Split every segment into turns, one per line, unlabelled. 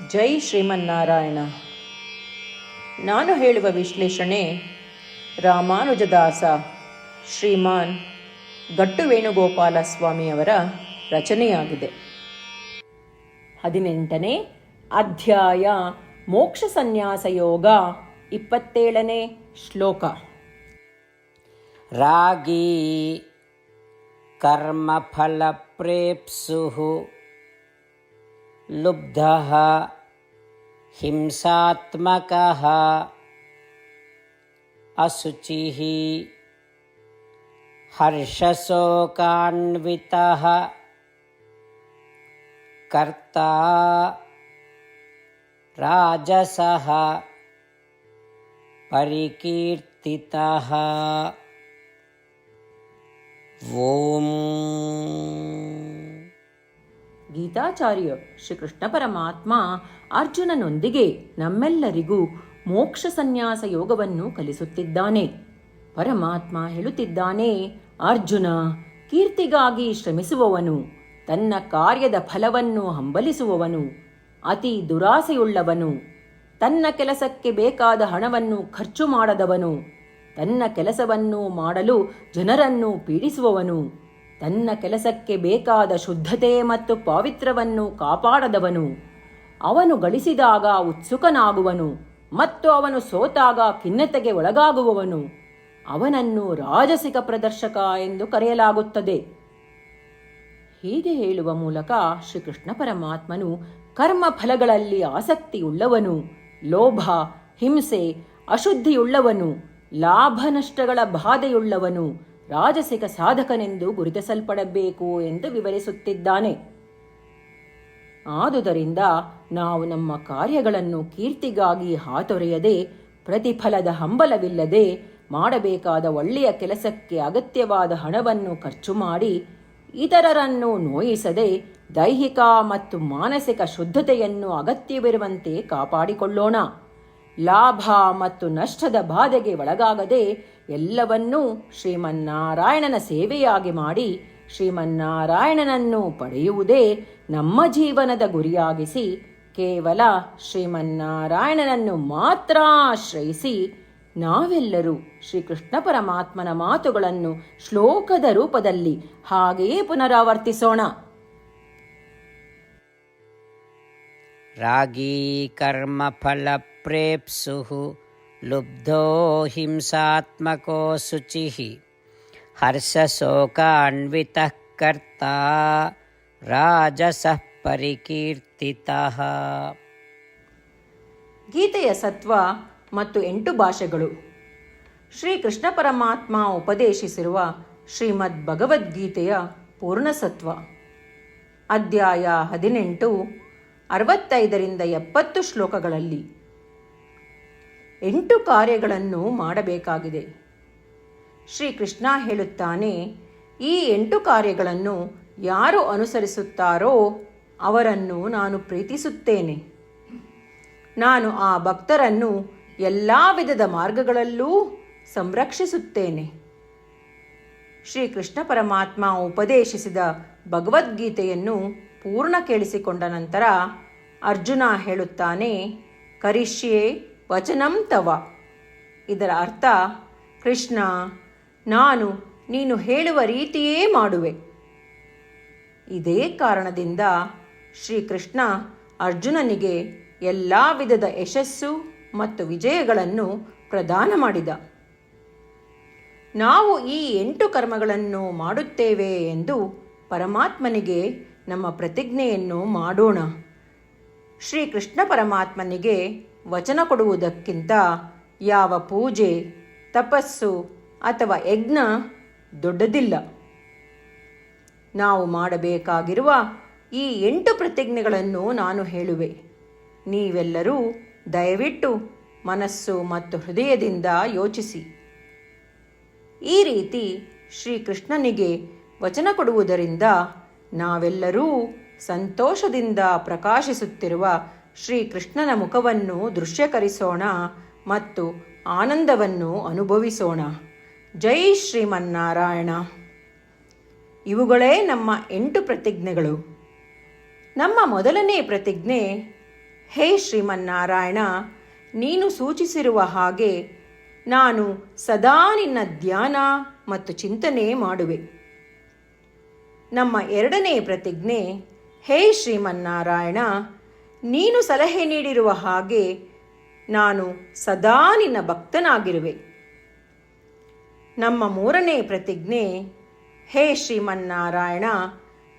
ಜೈ ಶ್ರೀಮನ್ನಾರಾಯಣ. ನಾನು ಹೇಳುವ ವಿಶ್ಲೇಷಣೆ ರಾಮಾನುಜದಾಸ ಶ್ರೀಮಾನ್ ಗಟ್ಟು ವೇಣುಗೋಪಾಲ ಸ್ವಾಮಿಯವರ ರಚನೆಯಾಗಿದೆ. 18ನೇ ಅಧ್ಯಾಯ ಮೋಕ್ಷ ಸನ್ಯಾಸ ಯೋಗ, 27ನೇ ಶ್ಲೋಕ.
ರಾಗೀ ಕರ್ಮಫಲ ಪ್ರೇಪ್ಸುಃ ಲುಬ್ಧಃ ಹಿಂಸಾತ್ಮಕಃ ಅಶುಚಿಃ ಹರ್ಷಶೋಕಾನ್ವಿತಃ ಕರ್ತಾ ರಾಜಸಃ ಪರಿಕೀರ್ತಿತಃ. ಓಂ.
ಗೀತಾಚಾರ್ಯ ಶ್ರೀಕೃಷ್ಣ ಪರಮಾತ್ಮ ಅರ್ಜುನನೊಂದಿಗೆ ನಮ್ಮೆಲ್ಲರಿಗೂ ಮೋಕ್ಷ ಸನ್ಯಾಸ ಯೋಗವನ್ನು ಕಲಿಸುತ್ತಿದ್ದಾನೆ. ಪರಮಾತ್ಮ ಹೇಳುತ್ತಿದ್ದಾನೆ, ಅರ್ಜುನ, ಕೀರ್ತಿಗಾಗಿ ಶ್ರಮಿಸುವವನು, ತನ್ನ ಕಾರ್ಯದ ಫಲವನ್ನು ಹಂಬಲಿಸುವವನು, ಅತಿ ದುರಾಸೆಯುಳ್ಳವನು, ತನ್ನ ಕೆಲಸಕ್ಕೆ ಬೇಕಾದ ಹಣವನ್ನು ಖರ್ಚು ಮಾಡದವನು, ತನ್ನ ಕೆಲಸವನ್ನು ಮಾಡಲು ಜನರನ್ನು ಪೀಡಿಸುವವನು, ತನ್ನ ಕೆಲಸಕ್ಕೆ ಬೇಕಾದ ಶುದ್ಧತೆ ಮತ್ತು ಪಾವಿತ್ರ್ಯವನ್ನು ಕಾಪಾಡದವನು, ಅವನು ಗಳಿಸಿದಾಗ ಉತ್ಸುಕನಾಗುವನು ಮತ್ತು ಅವನು ಸೋತಾಗ ಖಿನ್ನತೆಗೆ ಒಳಗಾಗುವವನು, ಅವನನ್ನು ರಾಜಸಿಕ ಪ್ರದರ್ಶಕ ಎಂದು ಕರೆಯಲಾಗುತ್ತದೆ. ಹೀಗೆ ಹೇಳುವ ಮೂಲಕ ಶ್ರೀಕೃಷ್ಣ ಪರಮಾತ್ಮನು ಕರ್ಮ ಫಲಗಳಲ್ಲಿ ಆಸಕ್ತಿಯುಳ್ಳವನು, ಲೋಭ, ಹಿಂಸೆ, ಅಶುದ್ಧಿಯುಳ್ಳವನು, ಲಾಭ ನಷ್ಟಗಳ ಬಾಧೆಯುಳ್ಳವನು ರಾಜಸಿಕ ಸಾಧಕನೆಂದು ಗುರುತಿಸಲ್ಪಡಬೇಕು ಎಂದು ವಿವರಿಸುತ್ತಿದ್ದಾನೆ. ಆದುದರಿಂದ ನಾವು ನಮ್ಮ ಕಾರ್ಯಗಳನ್ನು ಕೀರ್ತಿಗಾಗಿ ಹಾತೊರೆಯದೆ, ಪ್ರತಿಫಲದ ಹಂಬಲವಿಲ್ಲದೆ ಮಾಡಬೇಕಾದ ಒಳ್ಳೆಯ ಕೆಲಸಕ್ಕೆ ಅಗತ್ಯವಾದ ಹಣವನ್ನು ಖರ್ಚು ಮಾಡಿ, ಇತರರನ್ನು ನೋಯಿಸದೆ ದೈಹಿಕ ಮತ್ತು ಮಾನಸಿಕ ಶುದ್ಧತೆಯನ್ನು ಅಗತ್ಯವಿರುವಂತೆ ಕಾಪಾಡಿಕೊಳ್ಳೋಣ. ಲಾಭ ಮತ್ತು ನಷ್ಟದ ಬಾಧೆಗೆ ಒಳಗಾಗದೆ ಎಲ್ಲವನ್ನೂ ಶ್ರೀಮನ್ನಾರಾಯಣನ ಸೇವೆಯಾಗಿ ಮಾಡಿ ಶ್ರೀಮನ್ನಾರಾಯಣನನ್ನು ಪಡೆಯುವುದೇ ನಮ್ಮ ಜೀವನದ ಗುರಿಯಾಗಿಸಿ, ಕೇವಲ ಶ್ರೀಮನ್ನಾರಾಯಣನನ್ನು ಮಾತ್ರ ಆಶ್ರಯಿಸಿ ನಾವೆಲ್ಲರೂ ಶ್ರೀಕೃಷ್ಣ ಪರಮಾತ್ಮನ ಮಾತುಗಳನ್ನು ಶ್ಲೋಕದ ರೂಪದಲ್ಲಿ ಹಾಗೆಯೇ ಪುನರಾವರ್ತಿಸೋಣ.
ರಾಗೀ ಕರ್ಮಫಲ ಪ್ರೇಪ್ಸುಃ ಲುಬ್ಧೋ ಹಿಂಸಾತ್ಮಕೋ ಶುಚಿಃ ಹರ್ಷಶೋಕಾನ್ವಿತಃ ಕರ್ತಾ ರಾಜಸಃ ಪರಿಕೀರ್ತಿತಃ.
ಗೀತೆಯ ಸತ್ವ ಮತ್ತು 8 ಭಾಷೆಗಳು. ಶ್ರೀಕೃಷ್ಣ ಪರಮಾತ್ಮ ಉಪದೇಶಿಸಿರುವ ಶ್ರೀಮದ್ ಭಗವದ್ಗೀತೆಯ ಪೂರ್ಣಸತ್ವ. ಅಧ್ಯಾಯ 18, 65ರಿಂದ 70 ಶ್ಲೋಕಗಳಲ್ಲಿ 8 ಕಾರ್ಯಗಳನ್ನು ಮಾಡಬೇಕಾಗಿದೆ. ಶ್ರೀಕೃಷ್ಣ ಹೇಳುತ್ತಾನೆ, ಈ 8 ಕಾರ್ಯಗಳನ್ನು ಯಾರು ಅನುಸರಿಸುತ್ತಾರೋ ಅವರನ್ನು ನಾನು ಪ್ರೀತಿಸುತ್ತೇನೆ. ನಾನು ಆ ಭಕ್ತರನ್ನು ಎಲ್ಲ ವಿಧದ ಮಾರ್ಗಗಳಲ್ಲೂ ಸಂರಕ್ಷಿಸುತ್ತೇನೆ. ಶ್ರೀಕೃಷ್ಣ ಪರಮಾತ್ಮ ಉಪದೇಶಿಸಿದ ಭಗವದ್ಗೀತೆಯನ್ನು ಪೂರ್ಣ ಕೇಳಿಸಿಕೊಂಡ ನಂತರ ಅರ್ಜುನ ಹೇಳುತ್ತಾನೆ, ಕರಿಷ್ಯೆ ವಚನಂ ತವ. ಇದರ ಅರ್ಥ, ಕೃಷ್ಣ, ನಾನು ನೀನು ಹೇಳುವ ರೀತಿಯೇ ಮಾಡುವೆ. ಇದೇ ಕಾರಣದಿಂದ ಶ್ರೀಕೃಷ್ಣ ಅರ್ಜುನನಿಗೆ ಎಲ್ಲ ವಿಧದ ಯಶಸ್ಸು ಮತ್ತು ವಿಜಯಗಳನ್ನು ಪ್ರದಾನ ಮಾಡಿದ. ನಾವು ಈ 8 ಕರ್ಮಗಳನ್ನು ಮಾಡುತ್ತೇವೆ ಎಂದು ಪರಮಾತ್ಮನಿಗೆ ನಮ್ಮ ಪ್ರತಿಜ್ಞೆಯನ್ನು ಮಾಡೋಣ. ಶ್ರೀಕೃಷ್ಣ ಪರಮಾತ್ಮನಿಗೆ ವಚನ ಕೊಡುವುದಕ್ಕಿಂತ ಯಾವ ಪೂಜೆ, ತಪಸ್ಸು ಅಥವಾ ಯಜ್ಞ ದೊಡ್ಡದಿಲ್ಲ. ನಾವು ಮಾಡಬೇಕಾಗಿರುವ ಈ 8 ಪ್ರತಿಜ್ಞೆಗಳನ್ನು ನಾನು ಹೇಳುವೆ. ನೀವೆಲ್ಲರೂ ದಯವಿಟ್ಟು ಮನಸ್ಸು ಮತ್ತು ಹೃದಯದಿಂದ ಯೋಚಿಸಿ. ಈ ರೀತಿ ಶ್ರೀಕೃಷ್ಣನಿಗೆ ವಚನ ಕೊಡುವುದರಿಂದ ನಾವೆಲ್ಲರೂ ಸಂತೋಷದಿಂದ ಪ್ರಕಾಶಿಸುತ್ತಿರುವ ಶ್ರೀಕೃಷ್ಣನ ಮುಖವನ್ನು ದೃಶ್ಯಕರಿಸೋಣ ಮತ್ತು ಆನಂದವನ್ನು ಅನುಭವಿಸೋಣ. ಜೈ ಶ್ರೀಮನ್ನಾರಾಯಣ. ಇವುಗಳೇ ನಮ್ಮ 8 ಪ್ರತಿಜ್ಞೆಗಳು. ನಮ್ಮ ಮೊದಲನೇ ಪ್ರತಿಜ್ಞೆ, ಹೇ ಶ್ರೀಮನ್ನಾರಾಯಣ, ನೀನು ಸೂಚಿಸಿರುವ ಹಾಗೆ ನಾನು ಸದಾ ನಿನ್ನ ಧ್ಯಾನ ಮತ್ತು ಚಿಂತನೆ ಮಾಡುವೆ. ನಮ್ಮ ಎರಡನೇ ಪ್ರತಿಜ್ಞೆ, ಹೇ ಶ್ರೀಮನ್ನಾರಾಯಣ, ನೀನು ಸಲಹೆ ನೀಡಿರುವ ಹಾಗೆ ನಾನು ಸದಾ ನಿನ್ನ ಭಕ್ತನಾಗಿರುವೆ. ನಮ್ಮ ಮೂರನೇ ಪ್ರತಿಜ್ಞೆ, ಹೇ ಶ್ರೀಮನ್ನಾರಾಯಣ,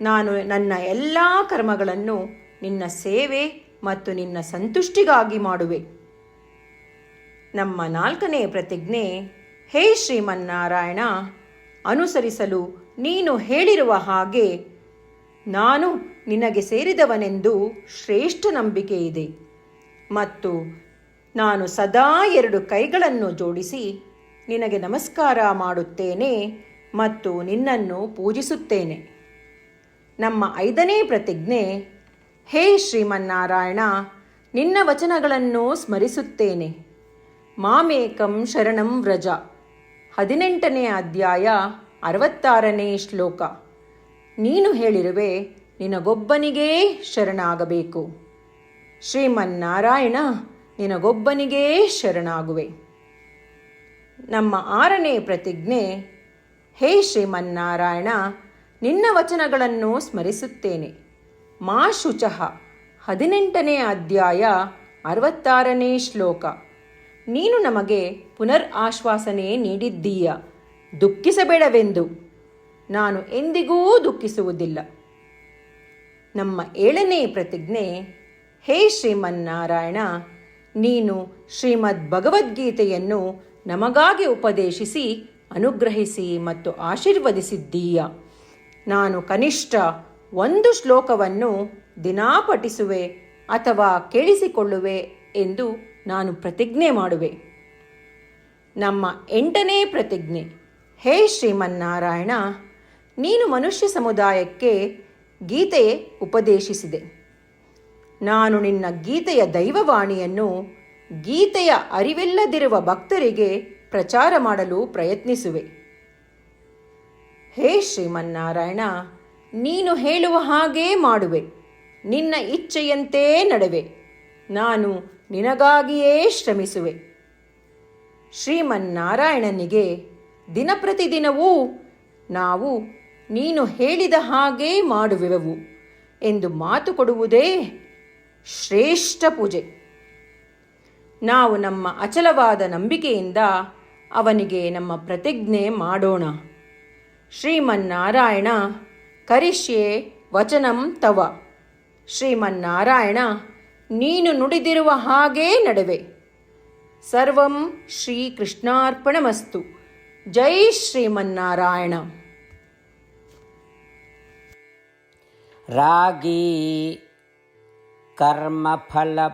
ನಾನು ನನ್ನ ಎಲ್ಲ ಕರ್ಮಗಳನ್ನು ನಿನ್ನ ಸೇವೆ ಮತ್ತು ನಿನ್ನ ಸಂತುಷ್ಟಿಗಾಗಿ ಮಾಡುವೆ. ನಮ್ಮ ನಾಲ್ಕನೇ ಪ್ರತಿಜ್ಞೆ, ಹೇ ಶ್ರೀಮನ್ನಾರಾಯಣ, ಅನುಸರಿಸಲು ನೀನು ಹೇಳಿರುವ ಹಾಗೆ ನಾನು ನಿನಗೆ ಸೇರಿದವನೆಂದು ಶ್ರೇಷ್ಠ ನಂಬಿಕೆ ಇದೆ ಮತ್ತು ನಾನು ಸದಾ 2 ಕೈಗಳನ್ನು ಜೋಡಿಸಿ ನಿನಗೆ ನಮಸ್ಕಾರ ಮಾಡುತ್ತೇನೆ ಮತ್ತು ನಿನ್ನನ್ನು ಪೂಜಿಸುತ್ತೇನೆ. ನಮ್ಮ 5ನೇ ಪ್ರತಿಜ್ಞೆ, ಹೇ ಶ್ರೀಮನ್ನಾರಾಯಣ, ನಿನ್ನ ವಚನಗಳನ್ನು ಸ್ಮರಿಸುತ್ತೇನೆ. ಮಾಮೇಕಂ ಶರಣಂ ವ್ರಜ, 18ನೇ ಅಧ್ಯಾಯ 66ನೇ ಶ್ಲೋಕ. ನೀನು ಹೇಳಿರುವೆ, ನಿನಗೊಬ್ಬನಿಗೇ ಶರಣಾಗಬೇಕು. ಶ್ರೀಮನ್ನಾರಾಯಣ, ನಿನಗೊಬ್ಬನಿಗೇ ಶರಣಾಗುವೆ. ನಮ್ಮ 6ನೇ ಪ್ರತಿಜ್ಞೆ, ಹೇ ಶ್ರೀಮನ್ನಾರಾಯಣ, ನಿನ್ನ ವಚನಗಳನ್ನು ಸ್ಮರಿಸುತ್ತೇನೆ. ಮಾ ಶುಚಃ, 18ನೇ ಅಧ್ಯಾಯ 66ನೇ ಶ್ಲೋಕ. ನೀನು ನಮಗೆ ಪುನರ್ ಆಶ್ವಾಸನೆ ನೀಡಿದ್ದೀಯ, ದುಃಖಿಸಬೇಡವೆಂದು. ನಾನು ಎಂದಿಗೂ ದುಃಖಿಸುವುದಿಲ್ಲ. ನಮ್ಮ 7ನೇ ಪ್ರತಿಜ್ಞೆ, ಹೇ ಶ್ರೀಮನ್ನಾರಾಯಣ, ನೀನು ಶ್ರೀಮದ್ ಭಗವದ್ಗೀತೆಯನ್ನು ನಮಗಾಗಿ ಉಪದೇಶಿಸಿ ಅನುಗ್ರಹಿಸಿ ಮತ್ತು ಆಶೀರ್ವದಿಸಿದ್ದೀಯ. ನಾನು ಕನಿಷ್ಠ 1 ಶ್ಲೋಕವನ್ನು ದಿನಾ ಪಠಿಸುವೆ ಅಥವಾ ಕೇಳಿಸಿಕೊಳ್ಳುವೆ ಎಂದು ನಾನು ಪ್ರತಿಜ್ಞೆ ಮಾಡುವೆ. ನಮ್ಮ 8ನೇ ಪ್ರತಿಜ್ಞೆ, ಹೇ ಶ್ರೀಮನ್ನಾರಾಯಣ, ನೀನು ಮನುಷ್ಯ ಸಮುದಾಯಕ್ಕೆ ಗೀತೆ ಉಪದೇಶಿಸಿದೆ. ನಾನು ನಿನ್ನ ಗೀತೆಯ ದೈವವಾಣಿಯನ್ನು ಗೀತೆಯ ಅರಿವಿಲ್ಲದಿರುವ ಭಕ್ತರಿಗೆ ಪ್ರಚಾರ ಮಾಡಲು ಪ್ರಯತ್ನಿಸುವೆ. ಹೇ ಶ್ರೀಮನ್ನಾರಾಯಣ, ನೀನು ಹೇಳುವ ಹಾಗೇ ಮಾಡುವೆ. ನಿನ್ನ ಇಚ್ಛೆಯಂತೆ ನಡೆವೆ. ನಾನು ನಿನಗಾಗಿಯೇ ಶ್ರಮಿಸುವೆ. ಶ್ರೀಮನ್ನಾರಾಯಣನಿಗೆ ದಿನಪ್ರತಿದಿನವೂ ನಾವು ನೀನು ಹೇಳಿದ ಹಾಗೇ ಮಾಡುವೆವು ಎಂದು ಮಾತು ಕೊಡುವುದೇ ಶ್ರೇಷ್ಠ ಪೂಜೆ. ನಾವು ನಮ್ಮ ಅಚಲವಾದ ನಂಬಿಕೆಯಿಂದ ಅವನಿಗೆ ನಮ್ಮ ಪ್ರತಿಜ್ಞೆ ಮಾಡೋಣ. ಶ್ರೀಮನ್ನಾರಾಯಣ, ಕರಿಷ್ಯೆ ವಚನಂ ತವ. ಶ್ರೀಮನ್ನಾರಾಯಣ, ನೀನು ನುಡಿದಿರುವ ಹಾಗೇ ನಡೆವೆ. ಸರ್ವಂ ಶ್ರೀಕೃಷ್ಣಾರ್ಪಣಮಸ್ತು. ಜೈ ಶ್ರೀಮನ್ನಾರಾಯಣ.
ರಾಗೀ ಕರ್ಮಫಲಪ್ರೇಪ್ಸುಃ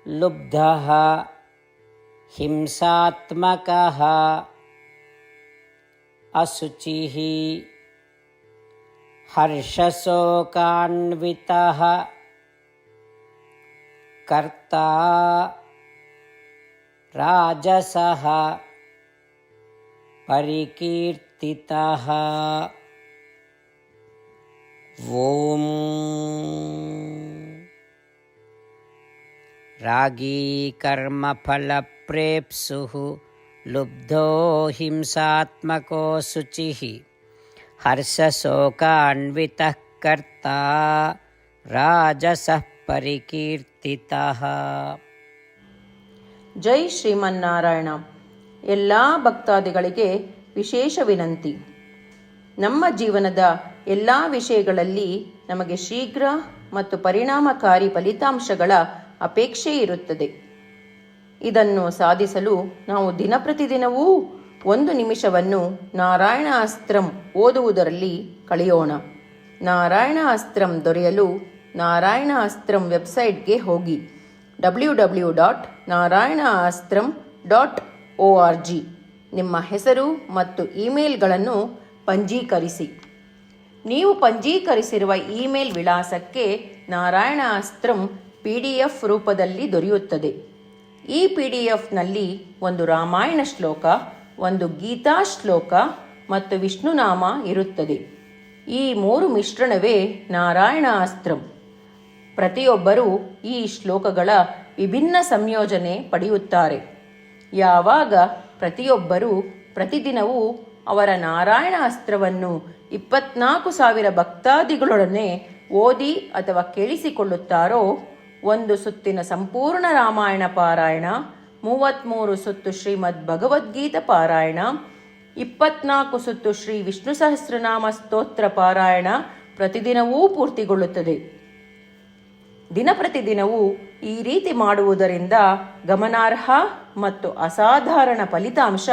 ಲುಬ್ಧಃ ಹಿಂಸಾತ್ಮಕಃ ಅಶುಚಿಃ ಹರ್ಷಶೋಕಾನ್ವಿತಃ ಕರ್ತಾ ರಾಜಸಃ ಪರಿಕೀರ್ತಿತಃ. ಓಂ ರಾಗೀ ಕರ್ಮಫಲಪ್ರೇಪ್ಸುಃ ಲುಬ್ಧೋ ಹಿಂಸಾತ್ಮಕೋ ಶುಚಿಃ ಹರ್ಷಶೋಕಾನ್ವಿತಃ ಕರ್ತಾ ರಾಜಸಃ ಪರಿಕೀರ್ತಿತಃ.
ಜೈ ಶ್ರೀಮನ್ನಾರಾಯಣ. ಎಲ್ಲ ಭಕ್ತಾದಿಗಳಿಗೆ ವಿಶೇಷ ವಿನಂತಿ. ನಮ್ಮ ಜೀವನದ ಎಲ್ಲ ವಿಷಯಗಳಲ್ಲಿ ನಮಗೆ ಶೀಘ್ರ ಮತ್ತು ಪರಿಣಾಮಕಾರಿ ಫಲಿತಾಂಶಗಳ ಅಪೇಕ್ಷೆ ಇರುತ್ತದೆ. ಇದನ್ನು ಸಾಧಿಸಲು ನಾವು ದಿನಪ್ರತಿದಿನವೂ 1 ನಿಮಿಷವನ್ನು ನಾರಾಯಣ ಅಸ್ತ್ರಂ ಓದುವುದರಲ್ಲಿ ಕಳೆಯೋಣ. ನಾರಾಯಣ ಅಸ್ತ್ರಂ ದೊರೆಯಲು ನಾರಾಯಣ ಅಸ್ತ್ರಂ ವೆಬ್ಸೈಟ್ಗೆ ಹೋಗಿ www.narayanaastram.org ನಿಮ್ಮ ಹೆಸರು ಮತ್ತು ಇಮೇಲ್ಗಳನ್ನು ಪಂಜೀಕರಿಸಿ. ನೀವು ಪಂಜೀಕರಿಸಿರುವ ಇಮೇಲ್ ವಿಳಾಸಕ್ಕೆ ನಾರಾಯಣ ಅಸ್ತ್ರಂ PDF ರೂಪದಲ್ಲಿ ದೊರೆಯುತ್ತದೆ. ಈ PDFನಲ್ಲಿ 1 ರಾಮಾಯಣ ಶ್ಲೋಕ, 1 ಗೀತಾ ಶ್ಲೋಕ ಮತ್ತು ವಿಷ್ಣುನಾಮ ಇರುತ್ತದೆ. ಈ 3 ಮಿಶ್ರಣವೇ ನಾರಾಯಣ ಅಸ್ತ್ರಂ. ಪ್ರತಿಯೊಬ್ಬರೂ ಈ ಶ್ಲೋಕಗಳ ವಿಭಿನ್ನ ಸಂಯೋಜನೆ ಪಡೆಯುತ್ತಾರೆ. ಯಾವಾಗ ಪ್ರತಿಯೊಬ್ಬರೂ ಪ್ರತಿದಿನವೂ ಅವರ ನಾರಾಯಣ ಅಸ್ತ್ರವನ್ನು 24,000 ಭಕ್ತಾದಿಗಳೊಡನೆ ಓದಿ ಅಥವಾ ಕೇಳಿಸಿಕೊಳ್ಳುತ್ತಾರೋ, ಒಂದು ಸುತ್ತಿನ ಸಂಪೂರ್ಣ ರಾಮಾಯಣ ಪಾರಾಯಣ, 33 ಸುತ್ತು ಶ್ರೀಮದ್ ಭಗವದ್ಗೀತಾ ಪಾರಾಯಣ, 24 ಸುತ್ತು ಶ್ರೀ ವಿಷ್ಣು ಸಹಸ್ರನಾಮ ಸ್ತೋತ್ರ ಪಾರಾಯಣ ಪ್ರತಿದಿನವೂ ಪೂರ್ತಿಗೊಳ್ಳುತ್ತದೆ. ದಿನಪ್ರತಿದಿನವೂ ಈ ರೀತಿ ಮಾಡುವುದರಿಂದ ಗಮನಾರ್ಹ ಮತ್ತು ಅಸಾಧಾರಣ ಫಲಿತಾಂಶ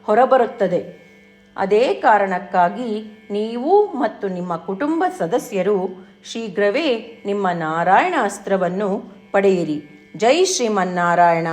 ಹೊರಬರುತ್ತದೆ. ಅದೇ ಕಾರಣಕ್ಕಾಗಿ ನೀವು ಮತ್ತು ನಿಮ್ಮ ಕುಟುಂಬ ಸದಸ್ಯರು ಶೀಘ್ರವೇ ನಿಮ್ಮ ನಾರಾಯಣ ಅಸ್ತ್ರವನ್ನು ಪಡೆಯಿರಿ. ಜೈ ಶ್ರೀಮನ್ನಾರಾಯಣ.